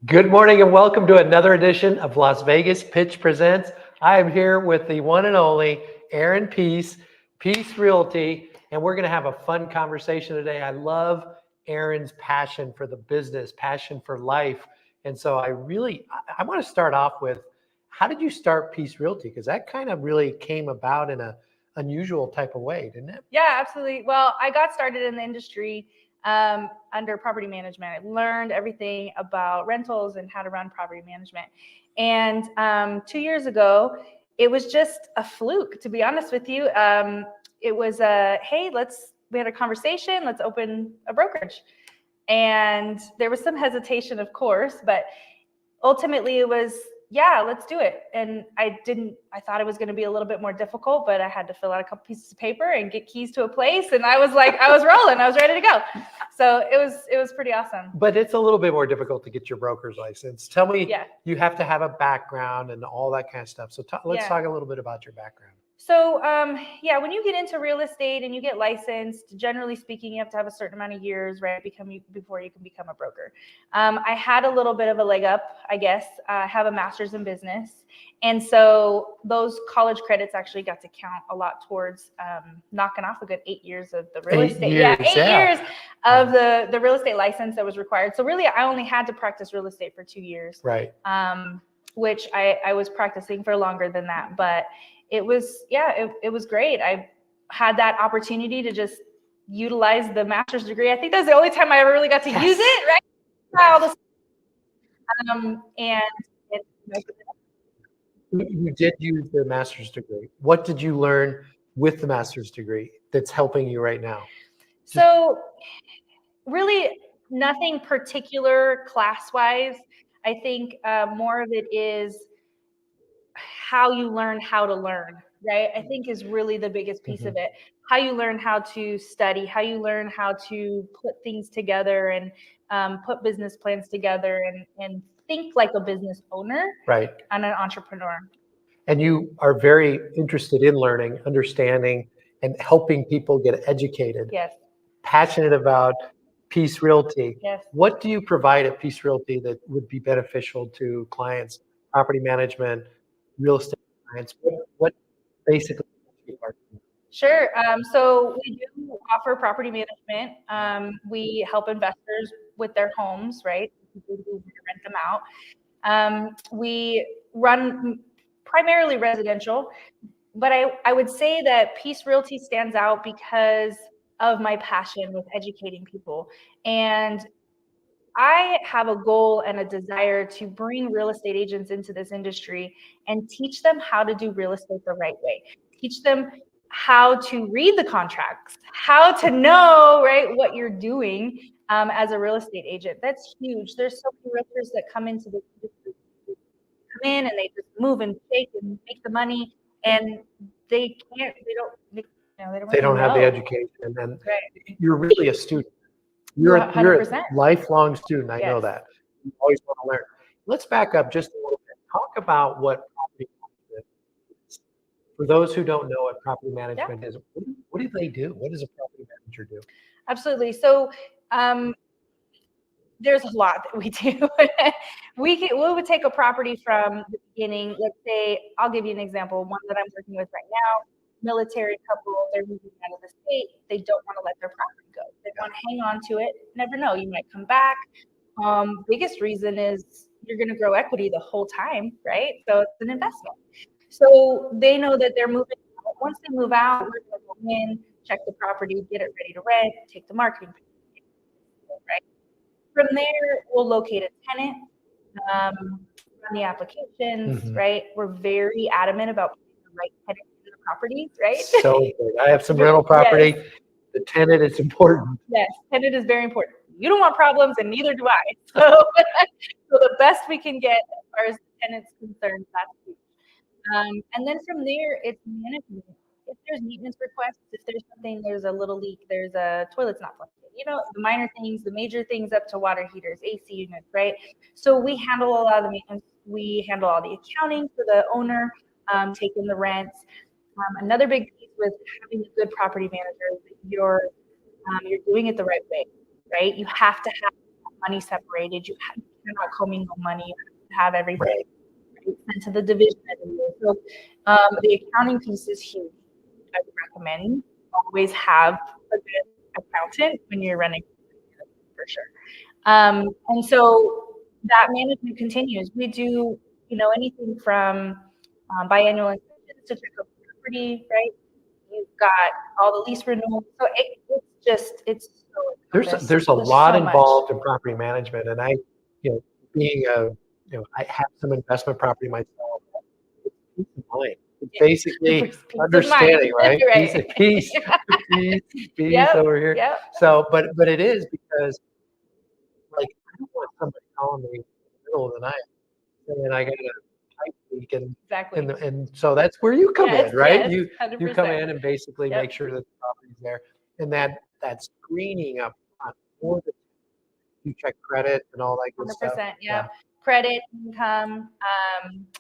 Good morning and welcome to another edition of Las Vegas Pitch Presents. I am here with the one and only Erin Peace Realty, and we're going to have a fun conversation today. I love Erin's passion for the business, passion for life. And so I want to start off with, how did you start Peace Realty? Because that kind of really came about in a unusual type of way, didn't it? Yeah, absolutely. Well, I got started in the industry under property management. I learned everything about rentals and how to run property management. And 2 years ago, it was just a fluke, to be honest with you. It was hey, we had a conversation, let's open a brokerage. And there was some hesitation, of course, but ultimately it was, yeah, let's do it. And I thought it was going to be a little bit more difficult, but I had to fill out a couple pieces of paper and get keys to a place. And I was rolling, I was ready to go. So it was pretty awesome. But it's a little bit more difficult to get your broker's license. Tell me, Yeah. You have to have a background and all that kind of stuff. So let's talk a little bit about your background. So, when you get into real estate and you get licensed, generally speaking, you have to have a certain amount of years, right, before you can become a broker. I had a little bit of a leg up, I guess. I have a master's in business. And so those college credits actually got to count a lot towards knocking off a good 8 years of the real estate. Eight years of the real estate license that was required. So really, I only had to practice real estate for 2 years. Right. Which I was practicing for longer than that. But it was great. I had that opportunity to just utilize the master's degree. I think that was the only time I ever really got to use it, right? You did use the master's degree. What did you learn with the master's degree that's helping you right now? So really nothing particular class-wise. I think more of it is how you learn how to learn, right? I think is really the biggest piece of it. How you learn how to study, how you learn how to put things together and put business plans together and think like a business owner, right, and an entrepreneur. And you are very interested in learning, understanding, and helping people get educated. Yes. Passionate about Peace Realty. Yes. What do you provide at Peace Realty that would be beneficial to clients, property management, real estate clients? What basically? Sure. So we do offer property management. We help investors with their homes, right? People who rent them out. We run primarily residential, but I would say that Peace Realty stands out because of my passion with educating people. And I have a goal and a desire to bring real estate agents into this industry and teach them how to do real estate the right way. Teach them how to read the contracts, how to know, right, what you're doing as a real estate agent. That's huge. There's so many realtors that come into the industry, come in and they just move and shake and make the money, and they don't have the education. And right. You're really a student. You're a lifelong student. I know that. You always want to learn. Let's back up just a little bit. Talk about what property management is. For those who don't know what property management is, what do they do? What does a property manager do? Absolutely. So there's a lot that we do. We would take a property from the beginning. Let's say, I'll give you an example. One that I'm working with right now. Military couple, they're moving out of the state. They don't want to let their property go. They want to hang on to it. Never know, you might come back. Biggest reason is you're going to grow equity the whole time, right? So it's an investment. So they know that they're moving out. Once they move out, we're going to go in, check the property, get it ready to rent, take the marketing, right? From there, we'll locate a tenant, run the applications, right? We're very adamant about putting the right tenant properties, right? So good. I have some rental property. Yes. The tenant is important. Yes, tenant is very important. You don't want problems, and neither do I. So the best we can get as far as the tenant's concerned, that's huge. And then from there, it's management. If there's maintenance requests, if there's a little leak, there's a toilet's not flushing, the minor things, the major things up to water heaters, AC units, right? So we handle a lot of the maintenance. We handle all the accounting for the owner, taking the rents. Another big piece with having a good property manager is that you're doing it the right way, right? You have to have money separated. You not commingle money, have everything Right. sent to the division every year. So the accounting piece is huge. I would recommend always have a good accountant when you're running for sure. And so that management continues. We do, anything from biannual inspections to check out property, right? You've got all the lease renewals. So it's so There's a lot involved in property management, and being I have some investment property myself. It's peace of mind. It's basically Peace of understanding, mind. right? Right. Peace, peace Yep, over here. yep. So, but it is because, like, I don't want somebody calling me in the middle of the night saying I got a pipe leak, Exactly. and so that's where you come in, right? Yes, You 100%. come in and basically Yep. make sure that the property's there, and that screening up front, more than you check credit and all that good stuff. 100%, yeah. Credit, income,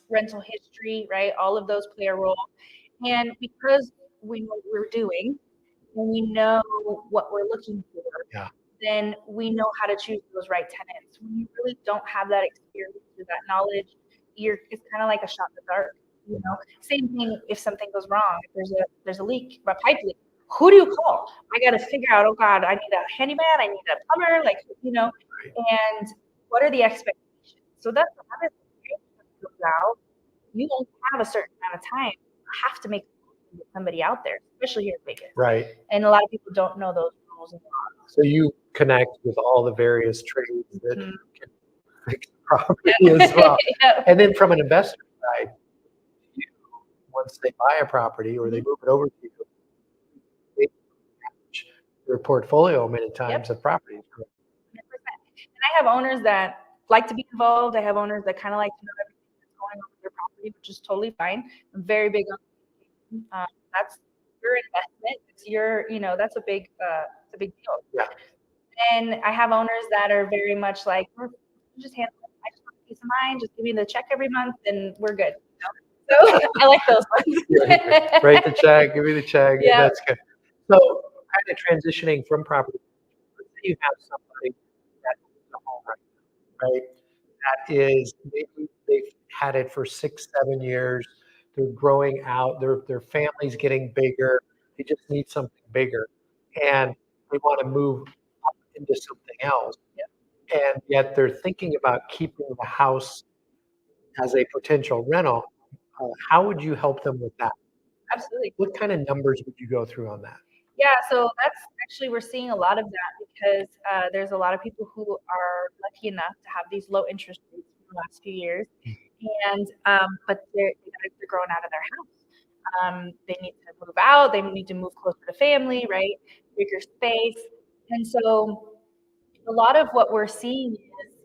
rental history, right? All of those play a role. And because we know what we're doing and we know what we're looking for, Yeah. then we know how to choose those right tenants. When you really don't have that experience or that knowledge, it's kind of like a shot in the dark. Same thing if something goes wrong. If there's a leak, a pipe leak. Who do you call? I got to figure out, oh God, I need a handyman, I need a plumber, and what are the expectations? So that's another thing that goes out. You only have a certain amount of time. You have to make somebody out there, especially here in Vegas. Right. And a lot of people don't know those rules and laws. So you connect with all the various trades that can fix the property Yep. as well. Yep. And then from an investor side, once they buy a property or they move it over to you, they manage their portfolio many times of properties. 100%. And I have owners that like to be involved. I have owners that kind of like to know everything that's going on with their property, which is totally fine. I'm very big on that's your investment. It's that's a big deal. Yeah. And I have owners that are very much like, just handle it. I just want peace of mind. Just give me the check every month, and we're good. So I like those ones. Write the check, give me the check. Yeah. That's good. So kind of transitioning from property, let's say you have somebody that owns a home right? That is, maybe they've had it for 6, 7 years. They're growing out. Their family's getting bigger. They just need something bigger, and they want to move up into something else. And yet they're thinking about keeping the house as a potential rental. How would you help them with that? Absolutely. What kind of numbers would you go through on that? Yeah, so that's actually, we're seeing a lot of that because there's a lot of people who are lucky enough to have these low interest rates in the last few years, and but they're growing out of their house. They need to move out. They need to move closer to family, right? Bigger space, and so a lot of what we're seeing is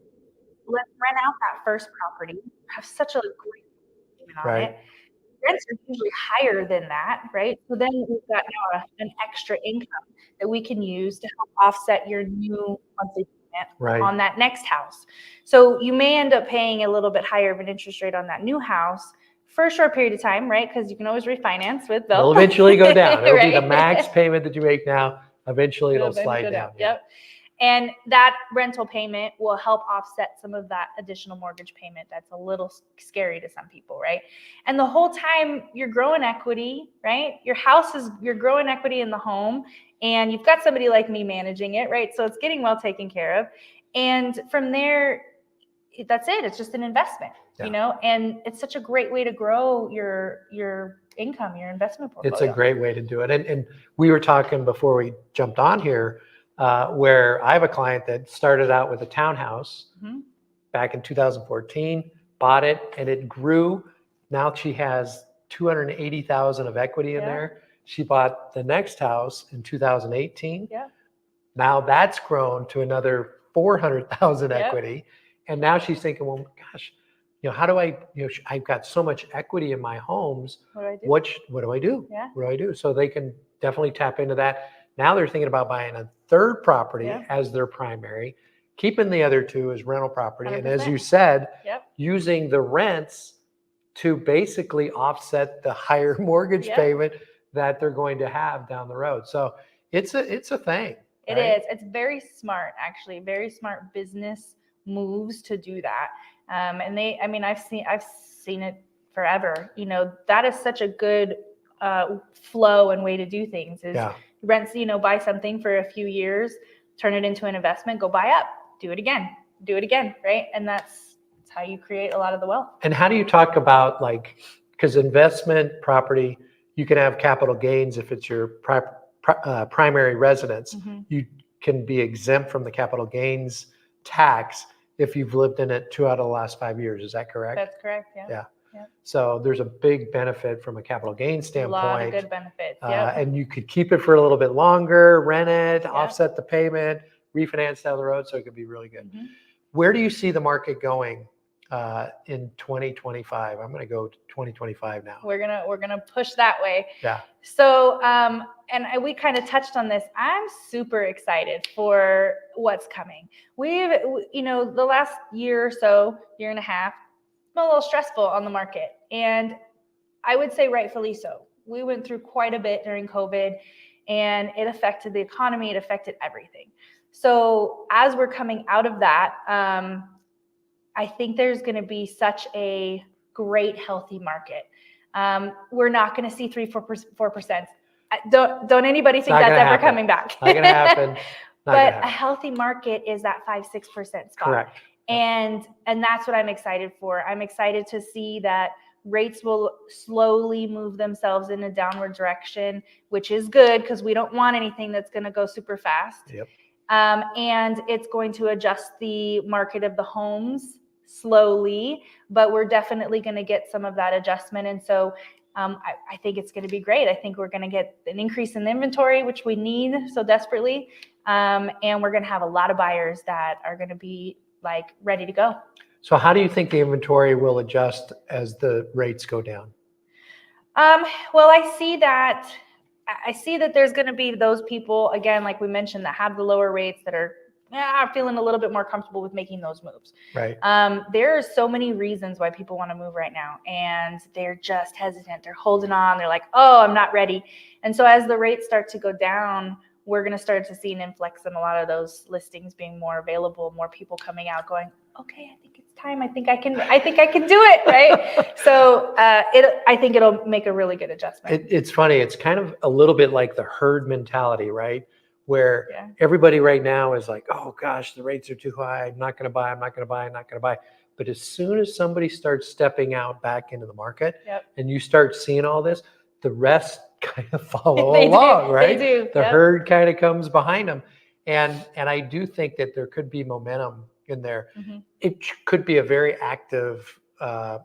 let's rent out that first property. Have such a great payment on Right. it. Rents are usually higher than that, right? So then we've got now an extra income that we can use to help offset your new monthly payment on that next house. So you may end up paying a little bit higher of an interest rate on that new house for a short period of time, right? Because you can always refinance with Bill. It'll eventually go down. It'll be the Right. max payment that you make now. Eventually it'll slide down. Yep. And that rental payment will help offset some of that additional mortgage payment that's a little scary to some people, right? And the whole time you're growing equity, right? You're growing equity in the home, and you've got somebody like me managing it, right? So it's getting well taken care of. And from there, that's it. It's just an investment, and it's such a great way to grow your income, your investment portfolio. It's a great way to do it. And we were talking before we jumped on here, where I have a client that started out with a townhouse back in 2014, bought it, and it grew. Now she has $280,000 of equity in there. She bought the next house in 2018. Yeah. Now that's grown to another 400,000 equity. And now she's thinking, well, gosh, how do I, I've got so much equity in my homes. What do I do? What do I do? Yeah. What do I do? So they can definitely tap into that. Now they're thinking about buying a third property as their primary, keeping the other two as rental property. 100%. And as you said, using the rents to basically offset the higher mortgage payment that they're going to have down the road. So it's a thing. It is. It's very smart, actually, very smart business moves to do that. And I've seen it forever. That is such a good flow and way to do things is rent, buy something for a few years, turn it into an investment, go buy up, do it again, right? And that's how you create a lot of the wealth. And how do you talk about because investment property, you can have capital gains if it's your primary residence. You can be exempt from the capital gains tax if you've lived in it 2 out of the last 5 years. Is that correct? That's correct. Yeah. Yeah. So there's a big benefit from a capital gains standpoint. A lot of good benefits. And you could keep it for a little bit longer, rent it, offset the payment, refinance down the road. So it could be really good. Where do you see the market going in 2025? I'm going to go to 2025 now. We're gonna push that way. Yeah. So and we kind of touched on this. I'm super excited for what's coming. We've the last year or so, year and a half, been a little stressful on the market, and I would say rightfully so. We went through quite a bit during COVID, and it affected the economy. It affected everything. So as we're coming out of that, I think there's going to be such a great, healthy market. We're not going to see 3-4%. Don't anybody think that's ever coming back? Not going to happen. But a healthy market is that 5-6% spot. Correct. And that's what I'm excited for. I'm excited to see that rates will slowly move themselves in a downward direction, which is good because we don't want anything that's going to go super fast. Yep. And it's going to adjust the market of the homes slowly, but we're definitely going to get some of that adjustment. And so I think it's going to be great. I think we're going to get an increase in the inventory, which we need so desperately. And we're going to have a lot of buyers that are going to be ready to go. So how do you think the inventory will adjust as the rates go down? Well, I see that there's going to be those people, again, like we mentioned, that have the lower rates that are feeling a little bit more comfortable with making those moves. Right. There are so many reasons why people want to move right now, and they're just hesitant. They're holding on. They're like, oh, I'm not ready. And so as the rates start to go down, we're going to start to see an influx in a lot of those listings being more available, more people coming out going, okay, I think it's time. I think I can do it. Right. So I think it'll make a really good adjustment. It's funny. It's kind of a little bit like the herd mentality, right? Where everybody right now is like, oh gosh, the rates are too high. I'm not going to buy. But as soon as somebody starts stepping out back into the market and you start seeing all this, the rest kind of follow along, right? They do. The herd kind of comes behind them. And I do think that there could be momentum in there. It could be a very active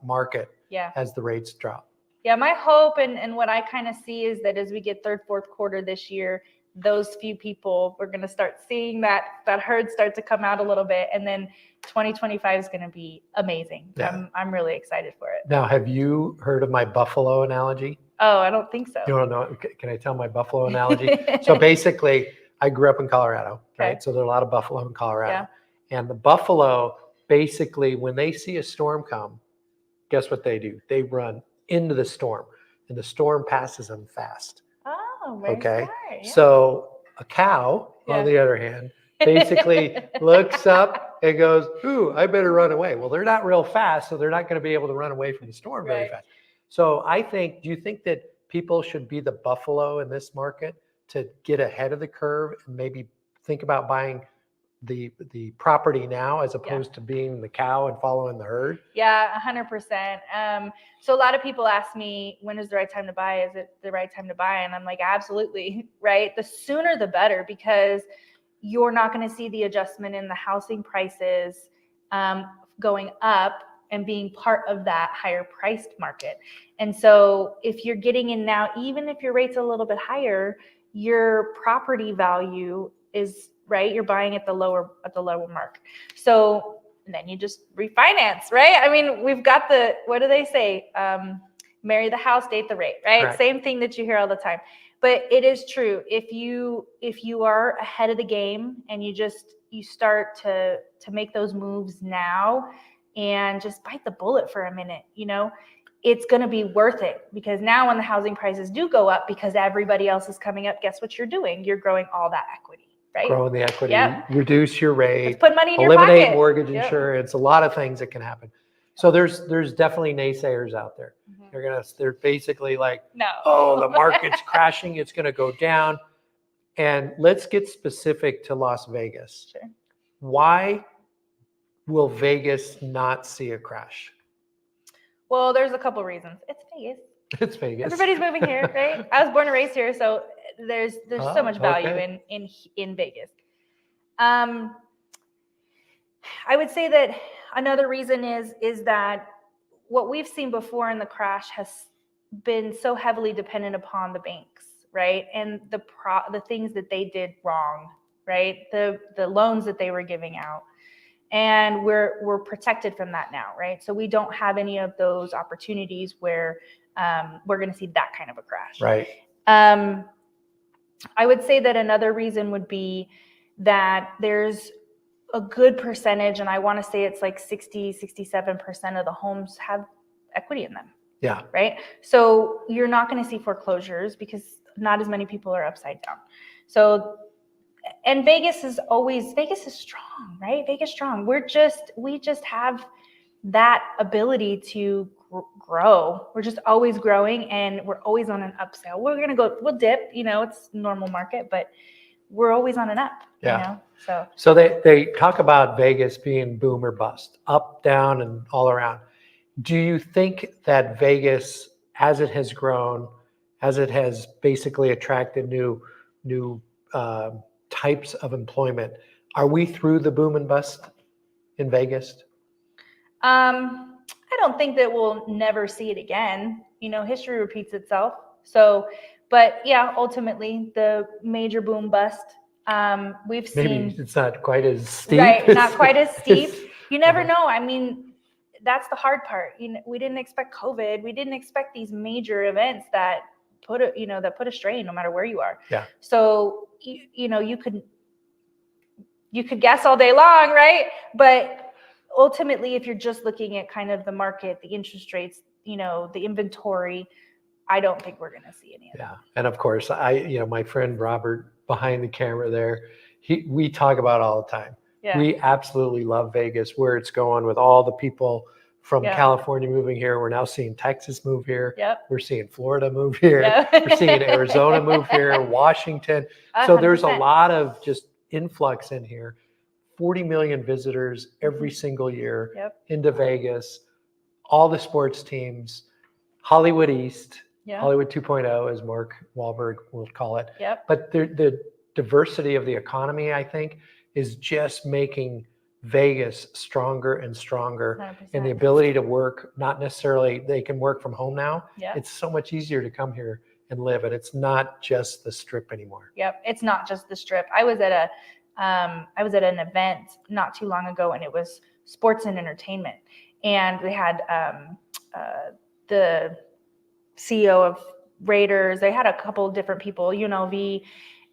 market as the rates drop. Yeah, my hope and what I kind of see is that as we get third, fourth quarter this year, those few people, we're going to start seeing that herd start to come out a little bit. And then 2025 is going to be amazing. Yeah. I'm really excited for it. Now, have you heard of my buffalo analogy? Oh, I don't think so. You don't know? Can I tell my buffalo analogy? So basically, I grew up in Colorado, right? So there are a lot of buffalo in Colorado. Yeah. And the buffalo, basically, when they see a storm come, guess what they do? They run into the storm, and the storm passes them fast. Oh, very smart. Yeah. So a cow, on the other hand, basically looks up and goes, ooh, I better run away. Well, they're not real fast, so they're not going to be able to run away from the storm very fast. So do you think that people should be the buffalo in this market to get ahead of the curve and maybe think about buying the property now as opposed to being the cow and following the herd? Yeah, 100%. So a lot of people ask me, when is the right time to buy? Is it the right time to buy? And I'm like, absolutely, right? The sooner the better, because you're not going to see the adjustment in the housing prices going up and being part of that higher priced market. And so if you're getting in now, even if your rate's a little bit higher, your property value is right. You're buying at the lower mark. So then you just refinance, right? I mean, we've got what do they say? Marry the house, date the rate, right? Correct. Same thing that you hear all the time. But it is true. If you are ahead of the game and you start to make those moves now and just bite the bullet for a minute, it's going to be worth it, because now when the housing prices do go up because everybody else is coming up, guess what you're doing? You're growing all that equity, right? growing the equity, Yep. reduce your Let's rate, put money in your eliminate pocket. mortgage Yep. insurance, a lot of things that can happen. So there's definitely naysayers out there. They're basically like, No. oh, the market's crashing, it's going to go down. And let's get specific to Las Vegas. Sure. Why will Vegas not see a crash? Well, there's a couple reasons. It's Vegas. It's Vegas. Everybody's moving here, right? I was born and raised here, so there's so much value okay. in Vegas. I would say that another reason is that what we've seen before in the crash has been so heavily dependent upon the banks, right? And the things that they did wrong, right? The loans that they were giving out. And we're protected from that now, right? So we don't have any of those opportunities where we're going to see that kind of a crash. Right. I would say that another reason would be that there's a good percentage, and I want to say it's like 67% of the homes have equity in them. Yeah. Right. So you're not going to see foreclosures because not as many people are upside down. So, and Vegas is strong, right? Vegas strong. We just have that ability to grow. We're just always growing, and we're always on an upsell. We'll dip, it's normal market, but we're always on an up, So they talk about Vegas being boom or bust, up, down, and all around. Do you think that Vegas, as it has grown, as it has basically attracted new types of employment, are we through the boom and bust in Vegas? I don't think that we'll never see it again. History repeats itself. So, but yeah, ultimately the major boom bust, we've seen. Maybe it's not quite as steep. Right, not quite as steep. You never know. I mean, that's the hard part. We didn't expect COVID. We didn't expect these major events that put a strain no matter where you are. Yeah. So, you could guess all day long, right? But ultimately, if you're just looking at kind of the market, the interest rates, the inventory, I don't think we're going to see any of that. Yeah. And of course, my friend Robert behind the camera there, we talk about it all the time. Yeah. We absolutely love Vegas, where it's going with all the people from California moving here. We're now seeing Texas move here. Yep. We're seeing Florida move here. Yep. We're seeing Arizona move here, Washington. 100%. So there's a lot of just influx in here. 40 million visitors every single year into Vegas, all the sports teams, Hollywood East, Hollywood 2.0, as Mark Wahlberg will call it. Yep. But the diversity of the economy, I think, is just making Vegas stronger and stronger. 100%. And the ability to work, not necessarily they can work from home now. Yep. It's so much easier to come here and live, and it's not just the Strip anymore. Yep, it's not just the Strip. I was at an event not too long ago, and it was sports and entertainment, and they had the CEO of Raiders. They had a couple of different people, UNLV,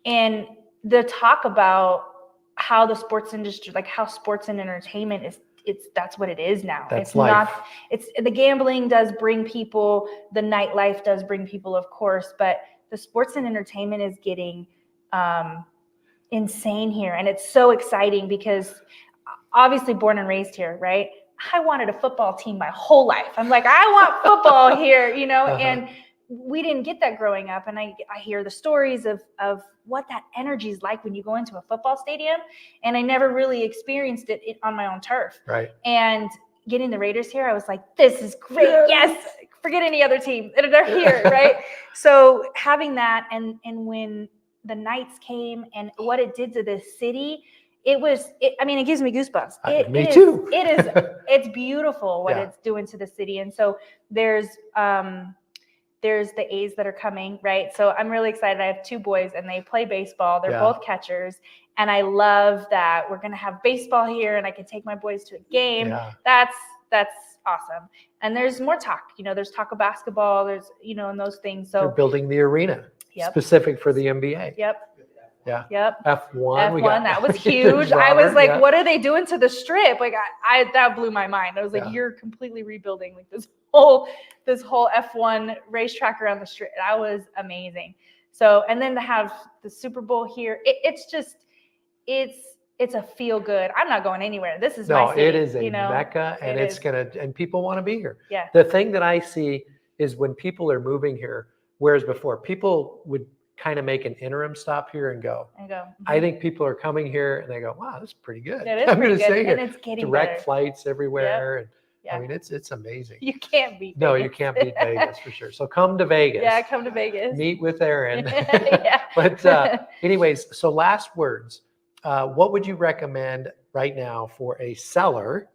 and the talk about how the sports industry, like how sports and entertainment that's what it is now. That's it's life. not, it's the gambling does bring people, the nightlife does bring people, of course, but the sports and entertainment is getting insane here. And it's so exciting because obviously born and raised here, right? I wanted a football team my whole life. I'm like, I want football here, and we didn't get that growing up. And I hear the stories of what that energy is like when you go into a football stadium. And I never really experienced it on my own turf. Right. And getting the Raiders here, I was like, this is great. Yes. Forget any other team. They're here, right? So having that, and when the Knights came and what it did to the city, it gives me goosebumps. Me too. It's beautiful what it's doing to the city. And so there's the A's that are coming, right? So I'm really excited. I have two boys and they play baseball. They're both catchers. And I love that we're going to have baseball here and I can take my boys to a game. Yeah. That's awesome. And there's more talk, there's talk of basketball, there's, and those things. So they're building the arena specific for the NBA. Yep. Yeah. Yep. F1. That was huge. Robert, I was like, what are they doing to the Strip? Like that blew my mind. I was like, you're completely rebuilding like this whole F1 racetrack around the Strip. That was amazing. So, and then to have the Super Bowl here, it's just, it's a feel good. I'm not going anywhere. This is No, my city, it is a you know? mecca, and It it's is. gonna, and people want to be here. Yeah. The thing that I see is when people are moving here, whereas before people would kind of make an interim stop here and go. And go. I think people are coming here and they go, wow, this is pretty good. It is I'm pretty going to good, say and here, it's getting direct better. flights everywhere. And Yeah. I mean, it's amazing. You can't beat No, Vegas. you can't beat Vegas for sure. So come to Vegas. Yeah, come to Vegas. Meet with Erin. Yeah. But anyways, so last words. What would you recommend right now for a seller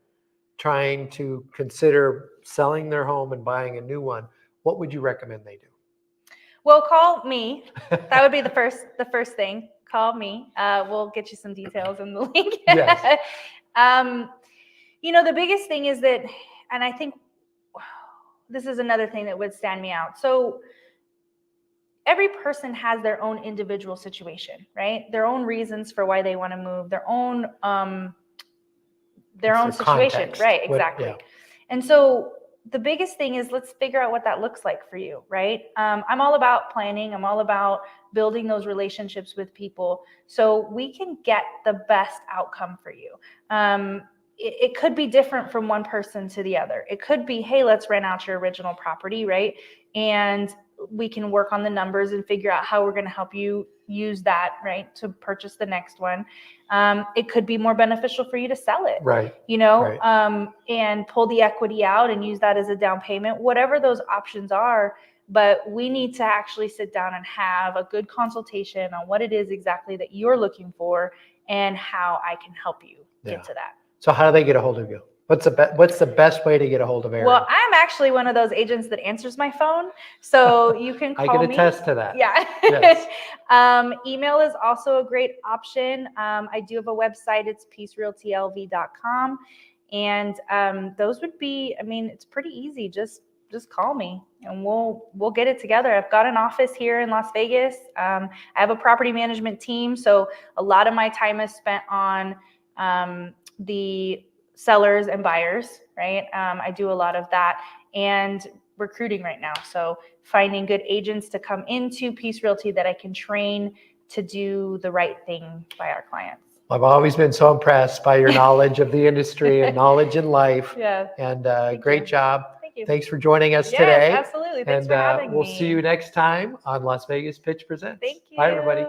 trying to consider selling their home and buying a new one? What would you recommend they do? Well, call me. That would be the first thing. Call me. We'll get you some details in the link. Yes. The biggest thing is that, and I think this is another thing that would stand me out. So every person has their own individual situation, right? Their own reasons for why they want to move, their own situation, Context. right? Exactly. Yeah. And so the biggest thing is, let's figure out what that looks like for you, right? I'm all about planning. I'm all about building those relationships with people so we can get the best outcome for you. It could be different from one person to the other. It could be, hey, let's rent out your original property, right? And we can work on the numbers and figure out how we're going to help you use that, right, to purchase the next one. It could be more beneficial for you to sell it, right? Right. And pull the equity out and use that as a down payment, whatever those options are. But we need to actually sit down and have a good consultation on what it is exactly that you're looking for and how I can help you get to that. So how do they get a hold of you? What's the best way to get a hold of Erin? Well, I'm actually one of those agents that answers my phone, so you can call me. I can attest to that. Yeah. Yes. Email is also a great option. I do have a website. It's peacerealtylv.com, and those would be. I mean, it's pretty easy. Just call me, and we'll get it together. I've got an office here in Las Vegas. I have a property management team, so a lot of my time is spent on the sellers and buyers, right? I do a lot of that, and recruiting right now. So finding good agents to come into Peace Realty that I can train to do the right thing by our clients. I've always been so impressed by your knowledge of the industry and knowledge in life. Yeah. And great job. Thank you. Thanks for joining us Yes, today. absolutely. Thanks and for having we'll me. see you next time on Las Vegas Pitch Presents. Thank you. Bye, everybody.